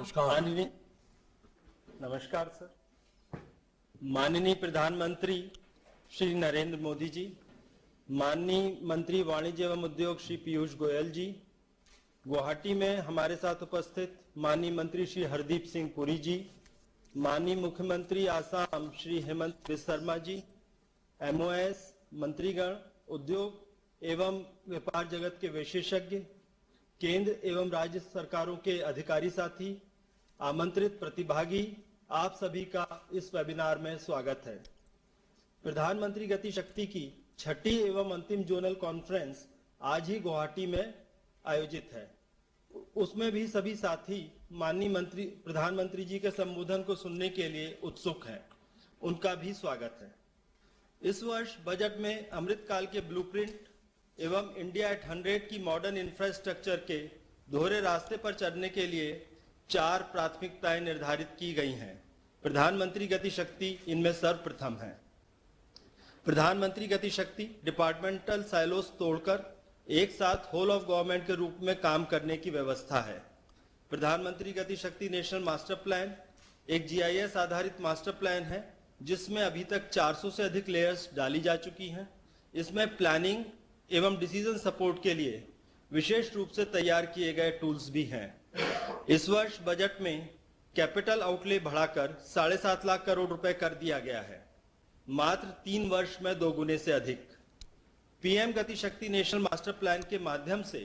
नमस्कार। नमस्कार सर। माननीय प्रधानमंत्री श्री नरेंद्र मोदी जी, माननीय मंत्री वाणिज्य एवं उद्योग श्री पीयूष गोयल जी, गुवाहाटी में हमारे साथ उपस्थित माननीय मंत्री श्री हरदीप सिंह पुरी जी, माननीय मुख्यमंत्री आसाम श्री हेमंत बिस्वा शर्मा जी, एमओएस मंत्रीगण, उद्योग एवं व्यापार जगत के विशेषज्ञ, केंद्र एवं राज्य सरकारों के अधिकारी साथी, आमंत्रित प्रतिभागी, आप सभी का इस वेबिनार में स्वागत है। प्रधानमंत्री गति शक्ति की छठी एवं अंतिम जोनल कॉन्फ्रेंस आज ही गुवाहाटी में आयोजित है। उसमें भी सभी साथी माननीय प्रधानमंत्री जी के संबोधन को सुनने के लिए उत्सुक हैं। उनका भी स्वागत है। इस वर्ष बजट में अमृतकाल के ब्लूप्रिंट एवं इंडिया एट 100 की मॉडर्न इंफ्रास्ट्रक्चर के दोहरे रास्ते पर चलने के लिए 4 प्राथमिकताएं निर्धारित की गई हैं। प्रधानमंत्री गति शक्ति इनमें सर्वप्रथम है। प्रधानमंत्री गति शक्ति डिपार्टमेंटल साइलोस तोड़कर एक साथ होल ऑफ गवर्नमेंट के रूप में काम करने की व्यवस्था है। प्रधानमंत्री गति शक्ति नेशनल मास्टर प्लान एक जीआईएस आधारित मास्टर प्लान है, जिसमें अभी तक 400 से अधिक लेयर्स डाली जा चुकी हैं। इसमें प्लानिंग एवं डिसीजन सपोर्ट के लिए विशेष रूप से तैयार किए गए टूल्स भी हैं। इस वर्ष बजट में कैपिटल आउटले बढ़ाकर 7.5 लाख करोड़ रुपए कर दिया गया है, मात्र 3 वर्ष में 2 गुने से अधिक। पीएम गति शक्ति नेशनल मास्टर प्लान के माध्यम से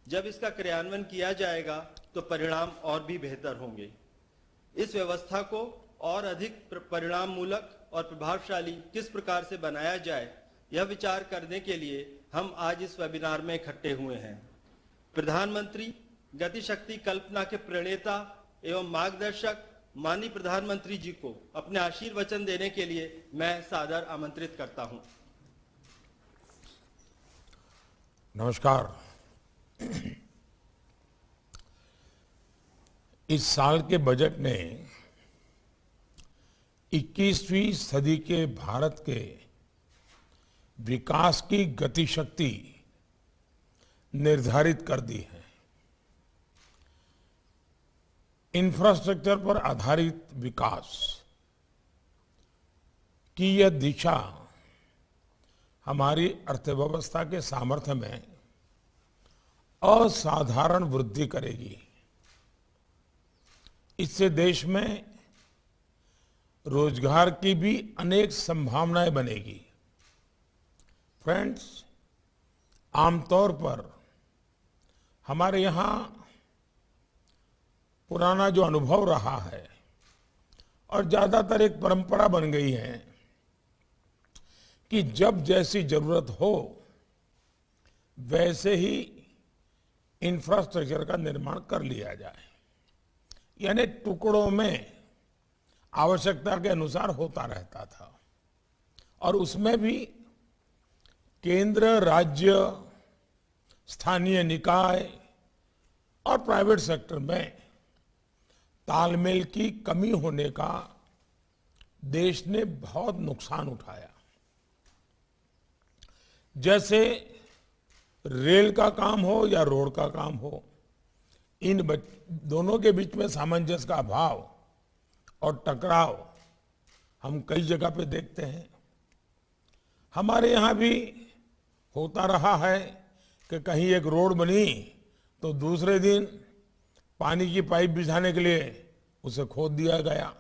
जब इसका क्रियान्वयन किया जाएगा तो परिणाम और भी बेहतर होंगे। इस व्यवस्था को और अधिक परिणाम मूलक और प्रभावशाली किस प्रकार से बनाया जाए, यह विचार करने के लिए हम आज इस वेबिनार में इकट्ठे हुए हैं। प्रधानमंत्री गति शक्ति कल्पना के प्रणेता एवं मार्गदर्शक माननीय प्रधानमंत्री जी को अपने आशीर्वचन देने के लिए मैं सादर आमंत्रित करता हूं। नमस्कार। इस साल के बजट ने 21वीं सदी के भारत के विकास की गति शक्ति निर्धारित कर दी है। इंफ्रास्ट्रक्चर पर आधारित विकास की यह दिशा हमारी अर्थव्यवस्था के सामर्थ्य में असाधारण वृद्धि करेगी। इससे देश में रोजगार की भी अनेक संभावनाएं बनेगी। फ्रेंड्स, आमतौर पर हमारे यहाँ पुराना जो अनुभव रहा है और ज्यादातर एक परंपरा बन गई है कि जब जैसी जरूरत हो वैसे ही इंफ्रास्ट्रक्चर का निर्माण कर लिया जाए, यानी टुकड़ों में आवश्यकता के अनुसार होता रहता था। और उसमें भी केंद्र, राज्य, स्थानीय निकाय और प्राइवेट सेक्टर में तालमेल की कमी होने का देश ने बहुत नुकसान उठाया। जैसे रेल का काम हो या रोड का काम हो, इन दोनों के बीच में सामंजस्य का अभाव और टकराव हम कई जगह पे देखते हैं। हमारे यहाँ भी होता रहा है कि कहीं एक रोड बनी तो दूसरे दिन पानी की पाइप बिछाने के लिए उसे खोद दिया गया।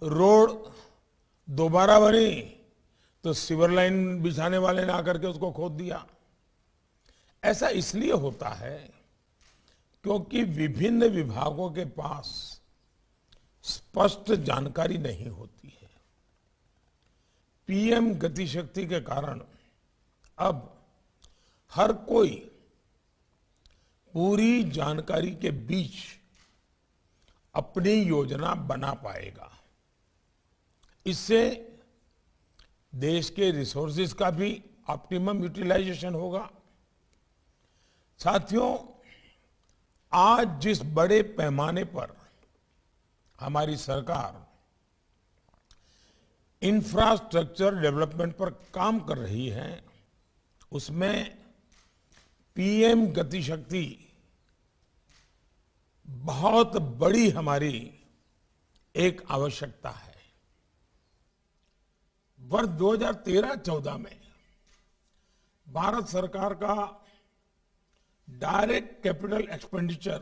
रोड दोबारा बनी तो सीवर लाइन बिछाने वाले ने आकर के उसको खोद दिया। ऐसा इसलिए होता है क्योंकि विभिन्न विभागों के पास स्पष्ट जानकारी नहीं होती है। पीएम गति शक्ति के कारण अब हर कोई पूरी जानकारी के बीच अपनी योजना बना पाएगा। इससे देश के रिसोर्सेज का भी ऑप्टिमम यूटिलाइजेशन होगा। साथियों, आज जिस बड़े पैमाने पर हमारी सरकार इंफ्रास्ट्रक्चर डेवलपमेंट पर काम कर रही है, उसमें पीएम गति शक्ति बहुत बड़ी हमारी एक आवश्यकता है। वर्ष 2013-14 में भारत सरकार का डायरेक्ट कैपिटल एक्सपेंडिचर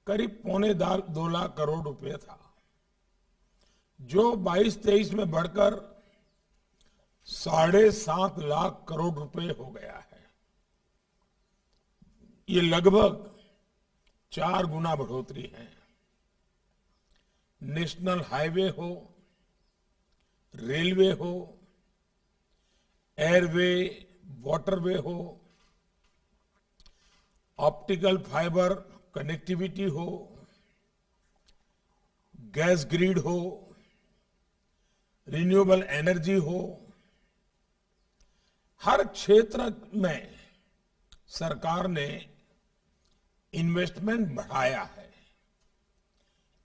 करीब 2.25 लाख करोड़ रुपए था, जो 22-23 में बढ़कर 7.5 लाख करोड़ रुपए हो गया है। ये लगभग 4 गुना बढ़ोतरी है। नेशनल हाईवे हो, रेलवे हो, एयरवे, वाटरवे हो, ऑप्टिकल फाइबर कनेक्टिविटी हो, गैस ग्रिड हो, रिन्यूएबल एनर्जी हो, हर क्षेत्र में सरकार ने इन्वेस्टमेंट बढ़ाया है।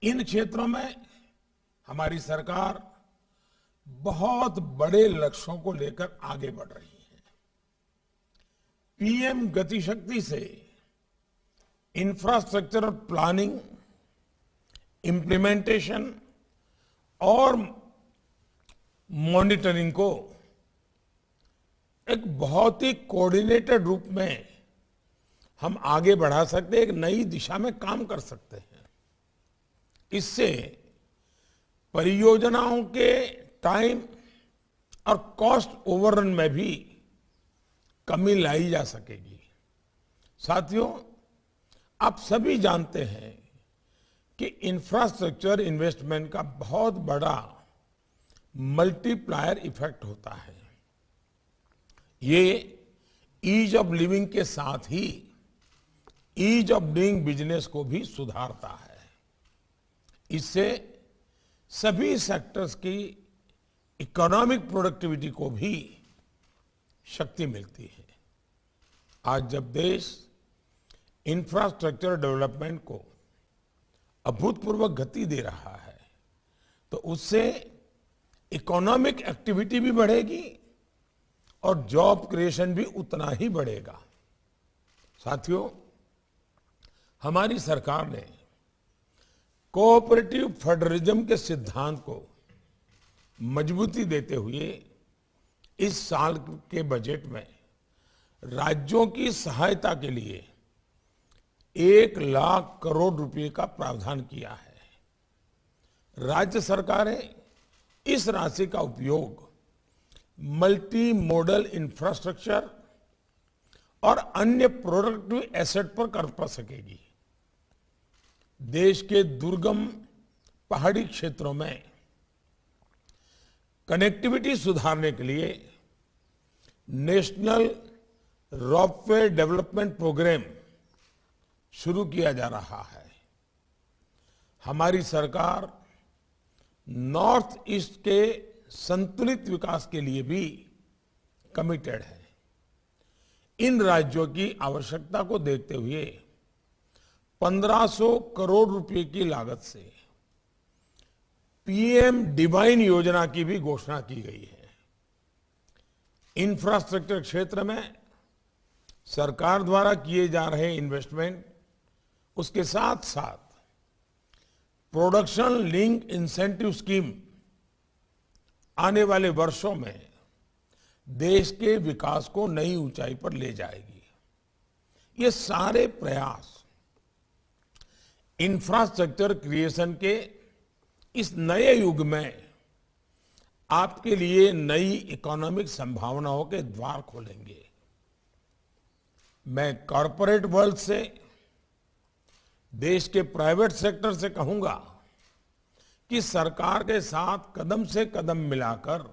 इन क्षेत्रों में हमारी सरकार बहुत बड़े लक्ष्यों को लेकर आगे बढ़ रही है। पीएम गति शक्ति से इंफ्रास्ट्रक्चर प्लानिंग, इम्प्लीमेंटेशन और मॉनिटरिंग को एक बहुत ही कोऑर्डिनेटेड रूप में हम आगे बढ़ा सकते हैं, एक नई दिशा में काम कर सकते हैं। इससे परियोजनाओं के टाइम और कॉस्ट ओवररन में भी कमी लाई जा सकेगी। साथियों, आप सभी जानते हैं कि इंफ्रास्ट्रक्चर इन्वेस्टमेंट का बहुत बड़ा मल्टीप्लायर इफेक्ट होता है। ये ईज ऑफ लिविंग के साथ ही ईज ऑफ डूइंग बिजनेस को भी सुधारता है। इससे सभी सेक्टर्स की इकोनॉमिक प्रोडक्टिविटी को भी शक्ति मिलती है। आज जब देश इंफ्रास्ट्रक्चर डेवलपमेंट को अभूतपूर्व गति दे रहा है, तो उससे इकोनॉमिक एक्टिविटी भी बढ़ेगी और जॉब क्रिएशन भी उतना ही बढ़ेगा। साथियों, हमारी सरकार ने कोऑपरेटिव फेडरलिज्म के सिद्धांत को मजबूती देते हुए इस साल के बजट में राज्यों की सहायता के लिए 1 लाख करोड़ रुपए का प्रावधान किया है। राज्य सरकारें इस राशि का उपयोग मल्टी मॉडल इंफ्रास्ट्रक्चर और अन्य प्रोडक्टिव एसेट पर कर सकेगी। देश के दुर्गम पहाड़ी क्षेत्रों में कनेक्टिविटी सुधारने के लिए नेशनल रोपवे डेवलपमेंट प्रोग्राम शुरू किया जा रहा है। हमारी सरकार नॉर्थ ईस्ट के संतुलित विकास के लिए भी कमिटेड है। इन राज्यों की आवश्यकता को देखते हुए 1500 करोड़ रुपए की लागत से पीएम डिवाइन योजना की भी घोषणा की गई है। इंफ्रास्ट्रक्चर क्षेत्र में सरकार द्वारा किए जा रहे इन्वेस्टमेंट, उसके साथ साथ प्रोडक्शन लिंक इंसेंटिव स्कीम आने वाले वर्षों में देश के विकास को नई ऊंचाई पर ले जाएगी। ये सारे प्रयास इंफ्रास्ट्रक्चर क्रिएशन के इस नए युग में आपके लिए नई इकोनॉमिक संभावनाओं के द्वार खोलेंगे। मैं कॉरपोरेट वर्ल्ड से, देश के प्राइवेट सेक्टर से कहूंगा कि सरकार के साथ कदम से कदम मिलाकर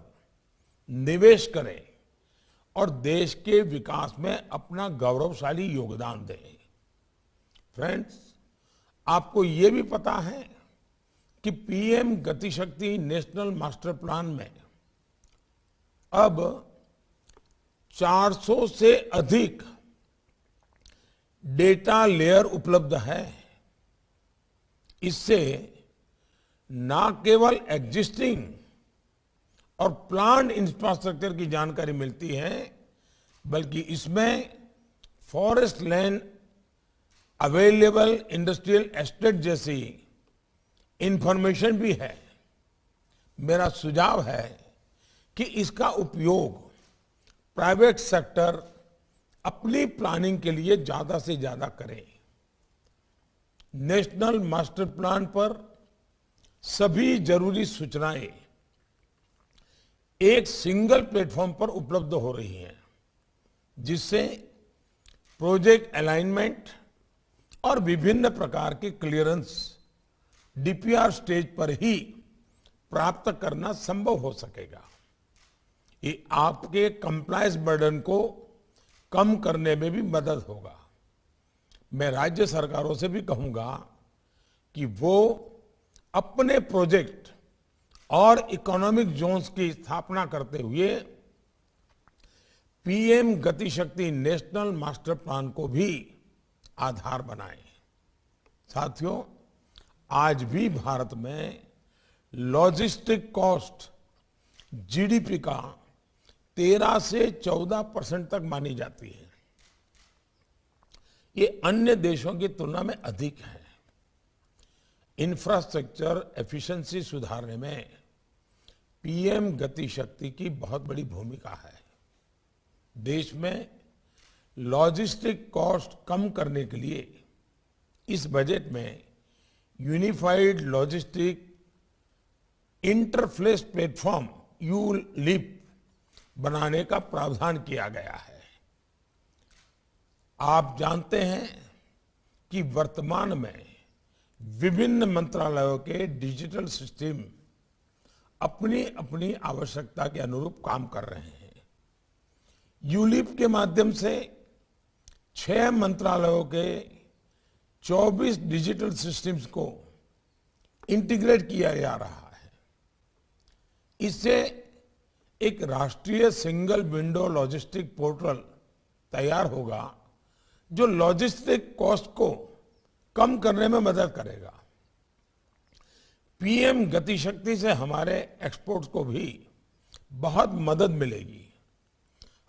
निवेश करें और देश के विकास में अपना गौरवशाली योगदान दें। फ्रेंड्स, आपको ये भी पता है कि पीएम गति शक्ति नेशनल मास्टर प्लान में अब 400 से अधिक डेटा लेयर उपलब्ध है। इससे न केवल एग्जिस्टिंग और प्लांट इंफ्रास्ट्रक्चर की जानकारी मिलती है, बल्कि इसमें forest land available industrial estate जैसी इंफॉर्मेशन भी है। मेरा सुझाव है कि इसका उपयोग प्राइवेट सेक्टर अपनी प्लानिंग के लिए ज्यादा से ज्यादा करे। नेशनल मास्टर प्लान पर सभी जरूरी सूचनाएं एक सिंगल प्लेटफॉर्म पर उपलब्ध हो रही हैं, जिससे प्रोजेक्ट अलाइनमेंट और विभिन्न प्रकार के क्लियरेंस डीपीआर स्टेज पर ही प्राप्त करना संभव हो सकेगा। ये आपके कंप्लायंस बर्डन को कम करने में भी मदद होगा। मैं राज्य सरकारों से भी कहूंगा कि वो अपने प्रोजेक्ट और इकोनॉमिक जोन्स की स्थापना करते हुए पीएम गति शक्ति नेशनल मास्टर प्लान को भी आधार बनाएं। साथियों, आज भी भारत में लॉजिस्टिक कॉस्ट जीडीपी का 13 से 14% तक मानी जाती है। ये अन्य देशों की तुलना में अधिक है। इंफ्रास्ट्रक्चर एफिशिएंसी सुधारने में पीएम गति शक्ति की बहुत बड़ी भूमिका है। देश में लॉजिस्टिक कॉस्ट कम करने के लिए इस बजट में unified logistic interface platform ULIP बनाने का प्रावधान किया गया है। आप जानते हैं कि वर्तमान में विभिन्न मंत्रालयों के डिजिटल सिस्टम अपनी अपनी आवश्यकता के अनुरूप काम कर रहे हैं। यूलिप के माध्यम से 6 मंत्रालयों के 24 डिजिटल सिस्टम्स को इंटीग्रेट किया जा रहा है। इससे एक राष्ट्रीय सिंगल विंडो लॉजिस्टिक पोर्टल तैयार होगा, जो लॉजिस्टिक कॉस्ट को कम करने में मदद करेगा। पीएम गति शक्ति से हमारे एक्सपोर्ट्स को भी बहुत मदद मिलेगी।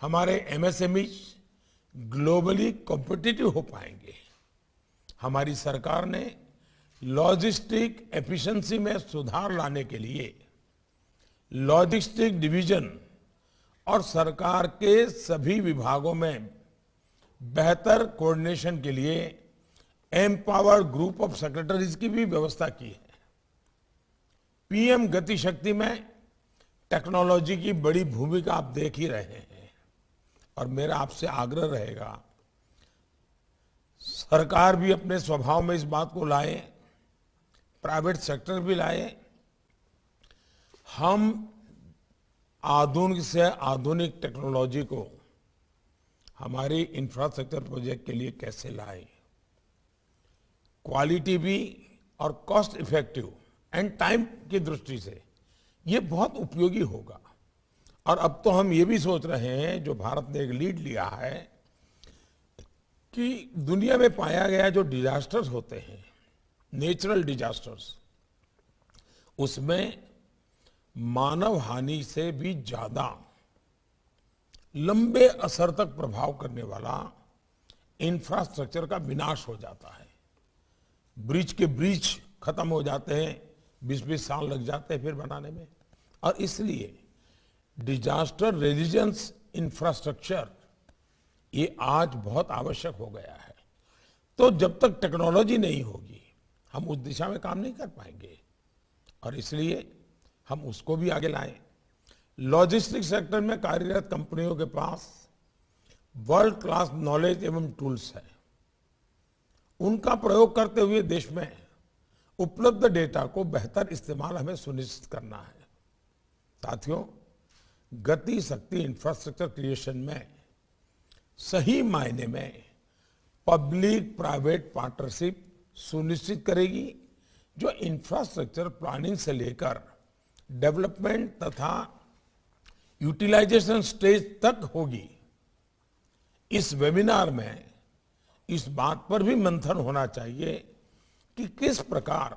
हमारे एमएसएमई ग्लोबली कॉम्पिटिटिव हो पाएंगे। हमारी सरकार ने लॉजिस्टिक एफिशिएंसी में सुधार लाने के लिए लॉजिस्टिक डिवीजन और सरकार के सभी विभागों में बेहतर कोऑर्डिनेशन के लिए एम्पावर्ड ग्रुप ऑफ सेक्रेटरीज की भी व्यवस्था की है। पीएम गति शक्ति में टेक्नोलॉजी की बड़ी भूमिका आप देख ही रहे हैं, और मेरा आपसे आग्रह रहेगा सरकार भी अपने स्वभाव में इस बात को लाए, प्राइवेट सेक्टर भी लाए। हम आधुनिक से आधुनिक टेक्नोलॉजी को हमारी इंफ्रास्ट्रक्चर प्रोजेक्ट के लिए कैसे लाएं, क्वालिटी भी और कॉस्ट इफेक्टिव एंड टाइम की दृष्टि से ये बहुत उपयोगी होगा। और अब तो हम ये भी सोच रहे हैं, जो भारत ने एक लीड लिया है, कि दुनिया में पाया गया जो डिजास्टर्स होते हैं, नेचुरल डिजास्टर्स, उसमें मानव हानि से भी ज्यादा लंबे असर तक प्रभाव करने वाला इंफ्रास्ट्रक्चर का विनाश हो जाता है। ब्रिज के ब्रिज खत्म हो जाते हैं, 20-20 साल लग जाते हैं फिर बनाने में। और इसलिए डिजास्टर रेजिलियंस इंफ्रास्ट्रक्चर ये आज बहुत आवश्यक हो गया है। तो जब तक टेक्नोलॉजी नहीं होगी हम उस दिशा में काम नहीं कर पाएंगे, और इसलिए हम उसको भी आगे लाएं। लॉजिस्टिक सेक्टर में कार्यरत कंपनियों के पास वर्ल्ड क्लास नॉलेज एवं टूल्स है। उनका प्रयोग करते हुए देश में उपलब्ध डेटा को बेहतर इस्तेमाल हमें सुनिश्चित करना है। साथियों, गति शक्ति इंफ्रास्ट्रक्चर क्रिएशन में सही मायने में पब्लिक प्राइवेट पार्टनरशिप सुनिश्चित करेगी, जो इंफ्रास्ट्रक्चर प्लानिंग से लेकर डेवलपमेंट तथा यूटिलाइजेशन स्टेज तक होगी। इस वेबिनार में इस बात पर भी मंथन होना चाहिए कि किस प्रकार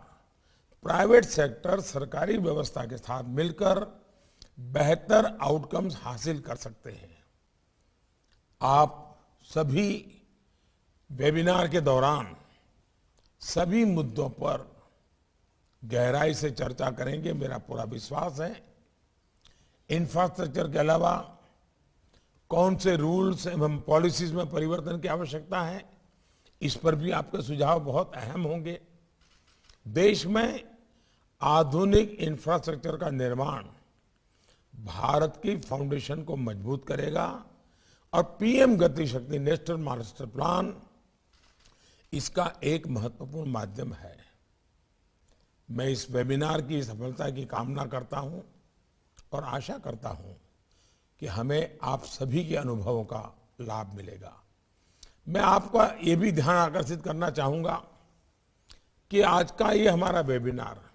प्राइवेट सेक्टर सरकारी व्यवस्था के साथ मिलकर बेहतर आउटकम्स हासिल कर सकते हैं। आप सभी वेबिनार के दौरान सभी मुद्दों पर गहराई से चर्चा करेंगे, मेरा पूरा विश्वास है। इंफ्रास्ट्रक्चर के अलावा कौन से रूल्स एवं पॉलिसीज में परिवर्तन की आवश्यकता है, इस पर भी आपके सुझाव बहुत अहम होंगे। देश में आधुनिक इंफ्रास्ट्रक्चर का निर्माण भारत की फाउंडेशन को मजबूत करेगा और पीएम गति शक्ति नेशनल मास्टर प्लान इसका एक महत्वपूर्ण माध्यम है। मैं इस वेबिनार की सफलता की कामना करता हूं और आशा करता हूं कि हमें आप सभी के अनुभवों का लाभ मिलेगा। मैं आपका ये भी ध्यान आकर्षित करना चाहूंगा कि आज का ये हमारा वेबिनार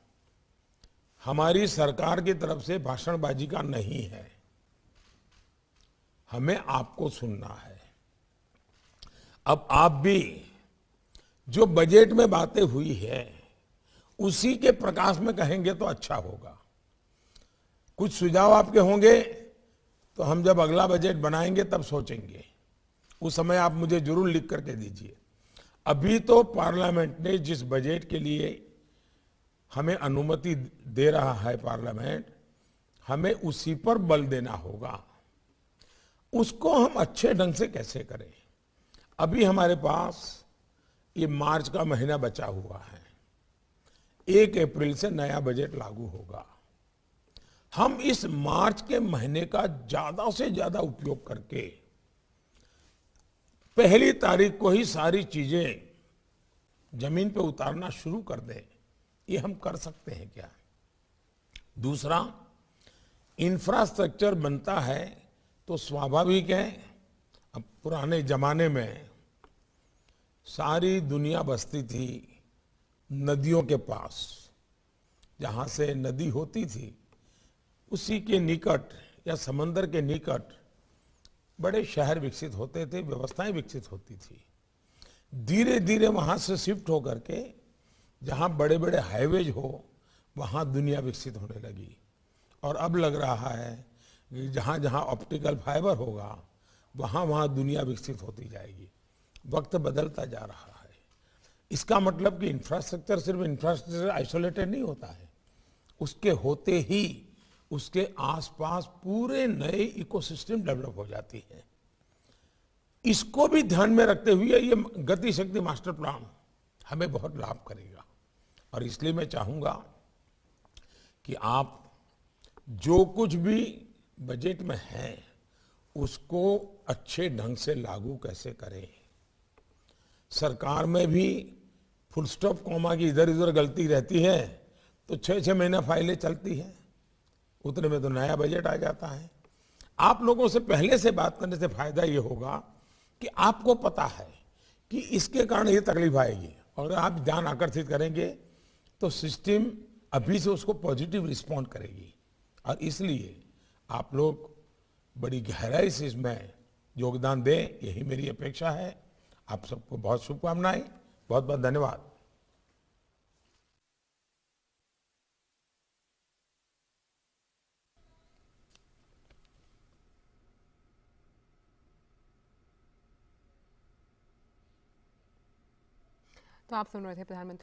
हमारी सरकार की तरफ से भाषणबाजी का नहीं है। हमें आपको सुनना है। अब आप भी जो बजट में बातें हुई है उसी के प्रकाश में कहेंगे तो अच्छा होगा। कुछ सुझाव आपके होंगे तो हम जब अगला बजट बनाएंगे तब सोचेंगे, उस समय आप मुझे जरूर लिख करके दीजिए। अभी तो पार्लियामेंट ने जिस बजट के लिए हमें अनुमति दे रहा है पार्लियामेंट, हमें उसी पर बल देना होगा। उसको हम अच्छे ढंग से कैसे करें। अभी हमारे पास ये मार्च का महीना बचा हुआ है, 1 अप्रैल से नया बजट लागू होगा। हम इस मार्च के महीने का ज्यादा से ज्यादा उपयोग करके 1 तारीख को ही सारी चीजें जमीन पे उतारना शुरू कर दें, ये हम कर सकते हैं क्या। दूसरा, इंफ्रास्ट्रक्चर बनता है तो स्वाभाविक है, अब पुराने जमाने में सारी दुनिया बसती थी नदियों के पास। जहां से नदी होती थी उसी के निकट या समंदर के निकट बड़े शहर विकसित होते थे, व्यवस्थाएं विकसित होती थी। धीरे धीरे वहां से शिफ्ट होकर के जहां बड़े बड़े हाईवेज हो वहां दुनिया विकसित होने लगी। और अब लग रहा है कि जहां जहां ऑप्टिकल फाइबर होगा वहां वहां दुनिया विकसित होती जाएगी। वक्त बदलता जा रहा है। इसका मतलब कि इंफ्रास्ट्रक्चर सिर्फ इंफ्रास्ट्रक्चर आइसोलेटेड नहीं होता है, उसके होते ही उसके आसपास पूरे नए इकोसिस्टम डेवलप हो जाती है। इसको भी ध्यान में रखते हुए ये गति शक्ति मास्टर प्लान हमें बहुत लाभ करेगा। और इसलिए मैं चाहूंगा कि आप जो कुछ भी बजट में है उसको अच्छे ढंग से लागू कैसे करें। सरकार में भी फुल स्टॉप कॉमा की इधर उधर गलती रहती है तो 6-6 महीना फाइलें चलती हैं, उतने में तो नया बजट आ जाता है। आप लोगों से पहले से बात करने से फायदा ये होगा कि आपको पता है कि इसके कारण ये तकलीफ आएगी, और आप ध्यान आकर्षित करेंगे तो सिस्टम अभी से उसको पॉजिटिव रिस्पॉन्ड करेगी। और इसलिए आप लोग बड़ी गहराई से इसमें योगदान दें, यही मेरी अपेक्षा है। आप सबको बहुत शुभकामनाएं, बहुत बहुत धन्यवाद। तो आप सुन रहे थे प्रधानमंत्री